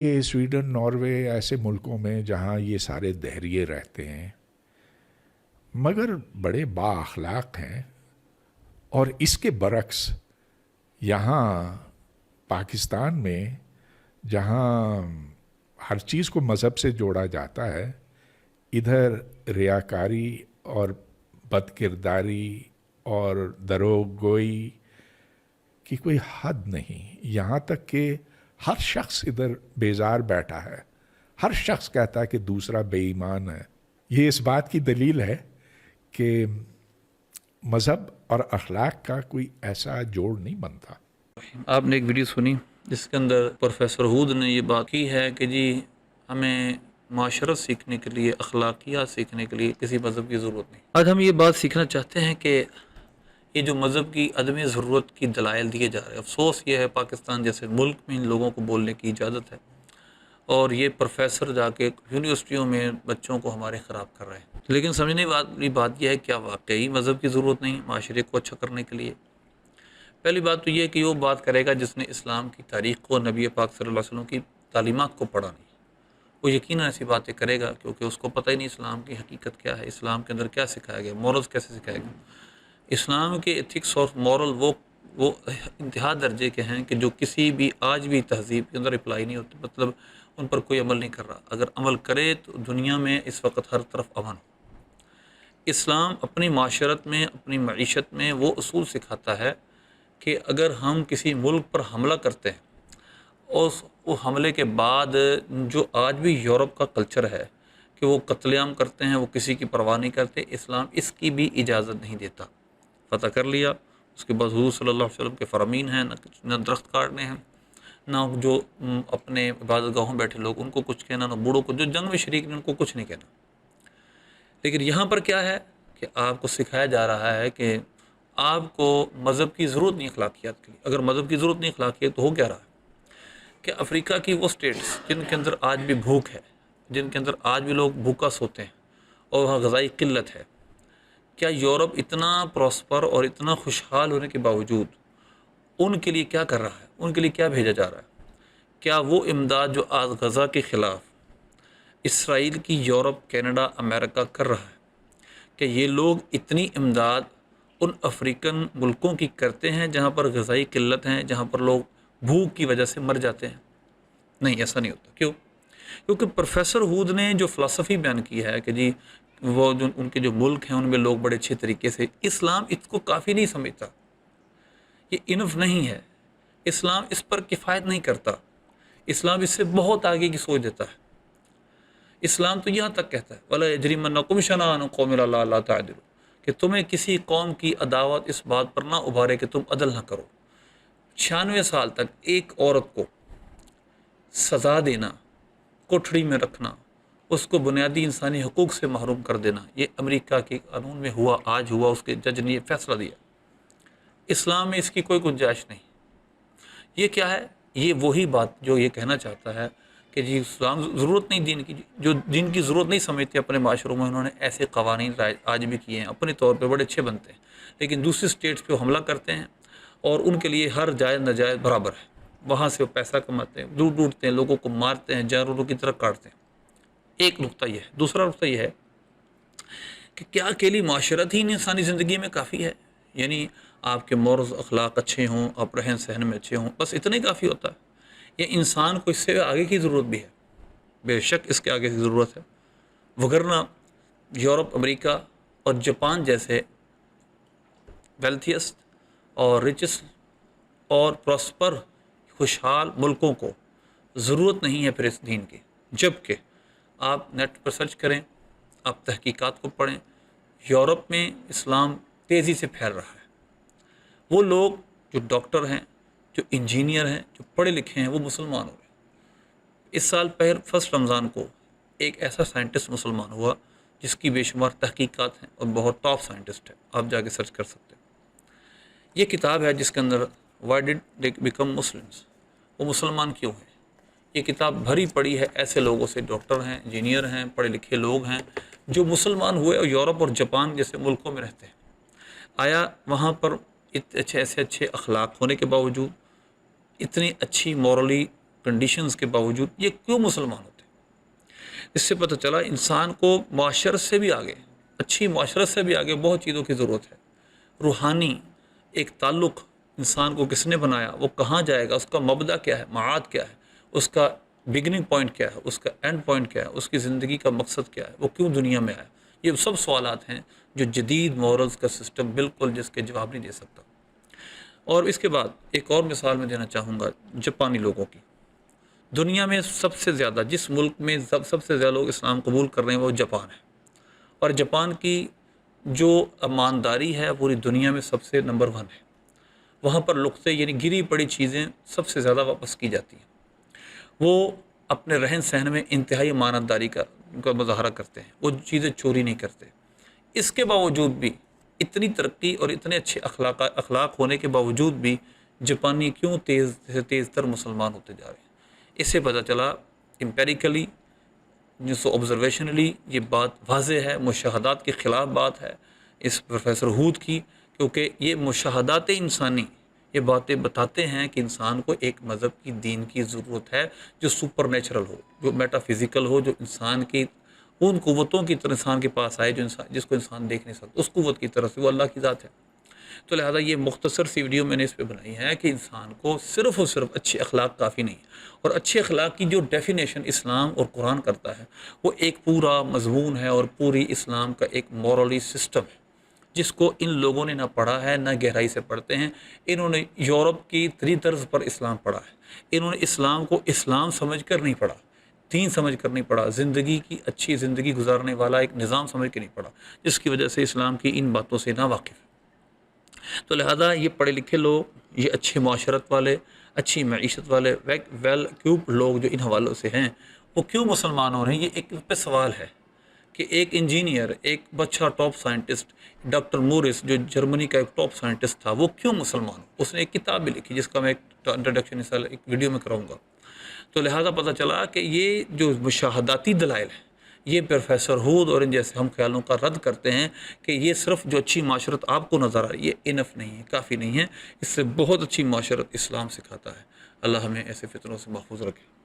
یہ Sweden, Norway ایسے ملکوں میں جہاں یہ سارے دہریے رہتے ہیں مگر بڑے با اخلاق ہیں، اور اس کے برعکس یہاں پاکستان میں جہاں ہر چیز کو مذہب سے جوڑا جاتا ہے، ادھر ریاکاری اور بد کرداری اور دروغ گوئی کی کوئی حد نہیں، یہاں تک کہ ہر شخص ادھر بیزار بیٹھا ہے، ہر شخص کہتا ہے کہ دوسرا بے ایمان ہے۔ یہ اس بات کی دلیل ہے کہ مذہب اور اخلاق کا کوئی ایسا جوڑ نہیں بنتا۔ آپ نے ایک ویڈیو سنی جس کے اندر پروفیسر ہود نے یہ بات کی ہے کہ جی ہمیں معاشرت سیکھنے کے لیے، اخلاقیات سیکھنے کے لیے کسی مذہب کی ضرورت نہیں۔ آج ہم یہ بات سیکھنا چاہتے ہیں کہ یہ جو مذہب کی عدم ضرورت کی دلائل دیے جا رہے ہیں، افسوس یہ ہے پاکستان جیسے ملک میں ان لوگوں کو بولنے کی اجازت ہے، اور یہ پروفیسر جا کے یونیورسٹیوں میں بچوں کو ہمارے خراب کر رہے ہیں۔ لیکن سمجھنے والی بات یہ ہے کیا واقعی مذہب کی ضرورت نہیں معاشرے کو اچھا کرنے کے لیے؟ پہلی بات تو یہ کہ وہ بات کرے گا جس نے اسلام کی تاریخ کو، نبی پاک صلی اللہ علیہ وسلم کی تعلیمات کو پڑھا نہیں، وہ یقیناً ایسی باتیں کرے گا کیونکہ اس کو پتہ ہی نہیں اسلام کی حقیقت کیا ہے، اسلام کے اندر کیا سکھایا گیا، مورلز کیسے سکھایا گیا۔ اسلام کے ایتھکس اور مورل وہ انتہا درجے کے ہیں کہ جو کسی بھی آج بھی تہذیب کے اندر اپلائی نہیں ہوتے، مطلب ان پر کوئی عمل نہیں کر رہا۔ اگر عمل کرے تو دنیا میں اس وقت ہر طرف امن ہو۔ اسلام اپنی معاشرت میں، اپنی معیشت میں وہ اصول سکھاتا ہے کہ اگر ہم کسی ملک پر حملہ کرتے ہیں اور وہ حملے کے بعد جو آج بھی یورپ کا کلچر ہے کہ وہ قتل عام کرتے ہیں، وہ کسی کی پرواہ نہیں کرتے، اسلام اس کی بھی اجازت نہیں دیتا۔ فتح کر لیا، اس کے بعد حضور صلی اللہ علیہ وسلم کے فرامین ہیں، نہ درخت کاٹنے ہیں، نہ جو اپنے عبادت گاہوں بیٹھے لوگ ان کو کچھ کہنا، نہ بوڑھوں کو جو جنگ میں شریک نہیں ان کو کچھ نہیں کہنا۔ لیکن یہاں پر کیا ہے کہ آپ کو سکھایا جا رہا ہے کہ آپ کو مذہب کی ضرورت نہیں اخلاقیات کے لیے۔ اگر مذہب کی ضرورت نہیں اخلاقیات تو ہو کیا رہا ہے کہ افریقہ کی وہ سٹیٹس جن کے اندر آج بھی بھوک ہے، جن کے اندر آج بھی لوگ بھوکا سوتے ہیں اور وہاں غذائی قلت ہے، کیا یورپ اتنا پراسپر اور اتنا خوشحال ہونے کے باوجود ان کے لیے کیا کر رہا ہے، ان کے لیے کیا بھیجا جا رہا ہے؟ کیا وہ امداد جو آج غزہ کے خلاف اسرائیل کی یورپ، کینیڈا، امریکہ کر رہا ہے، کہ یہ لوگ اتنی امداد ان افریقن ملکوں کی کرتے ہیں جہاں پر غذائی قلت ہیں، جہاں پر لوگ بھوک کی وجہ سے مر جاتے ہیں؟ نہیں، ایسا نہیں ہوتا۔ کیوں؟ کیونکہ پروفیسر ہود نے جو فلسفی بیان کی ہے کہ جی وہ جو ان کے جو ملک ہیں ان میں لوگ بڑے اچھے طریقے سے، اسلام اس کو کافی نہیں سمجھتا، یہ انف نہیں ہے، اسلام اس پر کفایت نہیں کرتا، اسلام اس سے بہت آگے کی سوچ دیتا ہے۔ اسلام تو یہاں تک کہتا ہے وَلَا يَجْرِمَنَّكُمْ شَنَآنُ قَوْمٍ عَلَىٰ أَلَّا تَعْدِلُوا، کہ تمہیں کسی قوم کی عداوت اس بات پر نہ ابھارے کہ تم عدل نہ کرو۔ 96 سال تک ایک عورت کو سزا دینا، کوٹھڑی میں رکھنا، اس کو بنیادی انسانی حقوق سے محروم کر دینا، یہ امریکہ کے قانون میں ہوا، آج ہوا، اس کے جج نے یہ فیصلہ دیا۔ اسلام میں اس کی کوئی گنجائش نہیں۔ یہ کیا ہے؟ یہ وہی بات جو یہ کہنا چاہتا ہے کہ جی اسلام ضرورت نہیں دین کی، جو دین کی ضرورت نہیں سمجھتے اپنے معاشروں میں انہوں نے ایسے قوانین آج بھی کیے ہیں، اپنے طور پہ بڑے اچھے بنتے ہیں، لیکن دوسری سٹیٹس پہ وہ حملہ کرتے ہیں اور ان کے لیے ہر جائز ناجائز برابر ہے، وہاں سے وہ پیسہ کماتے ہیں، ڈوٹتے ہیں، لوگوں کو مارتے ہیں، جانوروں کی طرح کاٹتے ہیں۔ ایک نقطہ یہ ہے۔ دوسرا نقطہ یہ ہے کہ کیا اکیلی معاشرت ہی انسانی زندگی میں کافی ہے؟ یعنی آپ کے مورز اخلاق اچھے ہوں، آپ رہن سہن میں اچھے ہوں، بس اتنا ہی کافی ہوتا ہے؟ یا انسان کو اس سے آگے کی ضرورت بھی ہے؟ بے شک اس کے آگے کی ضرورت ہے، وگرنہ یورپ، امریکہ اور جاپان جیسے ویلتھیسٹ اور ریچسٹ اور پراسپر خوشحال ملکوں کو ضرورت نہیں ہے پھر اس دین کی۔ جبکہ آپ نیٹ پر سرچ کریں، آپ تحقیقات کو پڑھیں، یورپ میں اسلام تیزی سے پھیل رہا ہے۔ وہ لوگ جو ڈاکٹر ہیں، جو انجینئر ہیں، جو پڑھے لکھے ہیں، وہ مسلمان ہو رہے ہیں۔ اس سال فرسٹ رمضان کو ایک ایسا سائنٹسٹ مسلمان ہوا جس کی بے شمار تحقیقات ہیں اور بہت ٹاپ سائنٹسٹ ہے، آپ جا کے سرچ کر سکتے ہیں۔ یہ کتاب ہے جس کے اندر why did they become Muslims, وہ مسلمان کیوں ہیں؟ یہ کتاب بھری پڑی ہے ایسے لوگوں سے، ڈاکٹر ہیں، انجینئر ہیں، پڑھے لکھے لوگ ہیں جو مسلمان ہوئے اور یورپ اور جاپان جیسے ملکوں میں رہتے ہیں۔ آیا وہاں پر ایسے اچھے اخلاق ہونے کے باوجود، اتنی اچھی مورلی کنڈیشنز کے باوجود یہ کیوں مسلمان ہوتے ہیں؟ اس سے پتہ چلا انسان کو معاشرت سے بھی آگے، اچھی معاشرت سے بھی آگے بہت چیزوں کی ضرورت ہے۔ روحانی ایک تعلق انسان کو کس نے بنایا، وہ کہاں جائے گا، اس کا مبدا کیا ہے، معاد کیا ہے، اس کا بگننگ پوائنٹ کیا ہے، اس کا اینڈ پوائنٹ کیا ہے، اس کی زندگی کا مقصد کیا ہے، وہ کیوں دنیا میں آیا، یہ سب سوالات ہیں جو جدید مورلز کا سسٹم بالکل جس کے جواب نہیں دے سکتا۔ اور اس کے بعد ایک اور مثال میں دینا چاہوں گا جاپانی لوگوں کی۔ دنیا میں سب سے زیادہ جس ملک میں سب سے زیادہ لوگ اسلام قبول کر رہے ہیں وہ جاپان ہے، اور جاپان کی جو ایمانداری ہے پوری دنیا میں سب سے نمبر 1 ہے۔ وہاں پر لقطے یعنی گری پڑی چیزیں سب سے زیادہ واپس کی جاتی ہیں۔ وہ اپنے رہن سہن میں انتہائی امانتداری کا مظاہرہ کرتے ہیں، وہ چیزیں چوری نہیں کرتے۔ اس کے باوجود بھی اتنی ترقی اور اتنے اچھے اخلاق ہونے کے باوجود بھی جاپانی کیوں تیز سے تیز تر مسلمان ہوتے جا رہے ہیں؟ اس سے پتہ چلا امپیریکلی آبزرویشنلی یہ بات واضح ہے، مشاہدات کے خلاف بات ہے اس پروفیسر ہود کی، کیونکہ یہ مشاہدات انسانی یہ باتیں بتاتے ہیں کہ انسان کو ایک مذہب کی دین کی ضرورت ہے جو سپر نیچرل ہو، جو میٹا فزیکل ہو، جو انسان کی ان قوتوں کی طرح انسان کے پاس آئے جس کو انسان دیکھ نہیں سکتا، اس قوت کی طرف سے وہ اللہ کی ذات ہے۔ تو لہٰذا یہ مختصر سی ویڈیو میں نے اس پہ بنائی ہے کہ انسان کو صرف اور صرف اچھے اخلاق کافی نہیں، اور اچھے اخلاق کی جو ڈیفینیشن اسلام اور قرآن کرتا ہے وہ ایک پورا مضمون ہے اور پوری اسلام کا ایک مورلی سسٹم ہے جس کو ان لوگوں نے نہ پڑھا ہے نہ گہرائی سے پڑھتے ہیں۔ انہوں نے یورپ کی 3 طرز پر اسلام پڑھا ہے، انہوں نے اسلام کو اسلام سمجھ کر نہیں پڑھا، دین سمجھ کر نہیں پڑھا، زندگی کی اچھی زندگی گزارنے والا ایک نظام سمجھ کے نہیں پڑھا، جس کی وجہ سے اسلام کی ان باتوں سے نا واقف ہے۔ تو لہذا یہ پڑھے لکھے لوگ، یہ اچھے معاشرت والے، اچھی معیشت والے، ویل اکوپڈ لوگ جو ان حوالوں سے ہیں وہ کیوں مسلمان ہو رہے ہیں؟ یہ ایک پہ سوال ہے کہ ایک انجینئر، ایک بچہ ٹاپ سائنٹسٹ ڈاکٹر مورس جو جرمنی کا ایک ٹاپ سائنٹسٹ تھا، وہ کیوں مسلمان ہو؟ اس نے ایک کتاب بھی لکھی جس کا میں ایک انٹروڈکشن ایک ویڈیو میں کراؤں گا۔ تو لہٰذا پتہ چلا کہ یہ جو مشاہداتی دلائل ہیں یہ پروفیسر ہود اور ان جیسے ہم خیالوں کا رد کرتے ہیں کہ یہ صرف جو اچھی معاشرت آپ کو نظر آ رہی ہے یہ انف نہیں ہے، کافی نہیں ہے، اس سے بہت اچھی معاشرت اسلام سکھاتا ہے۔ اللہ ہمیں ایسے فتنوں سے محفوظ رکھے۔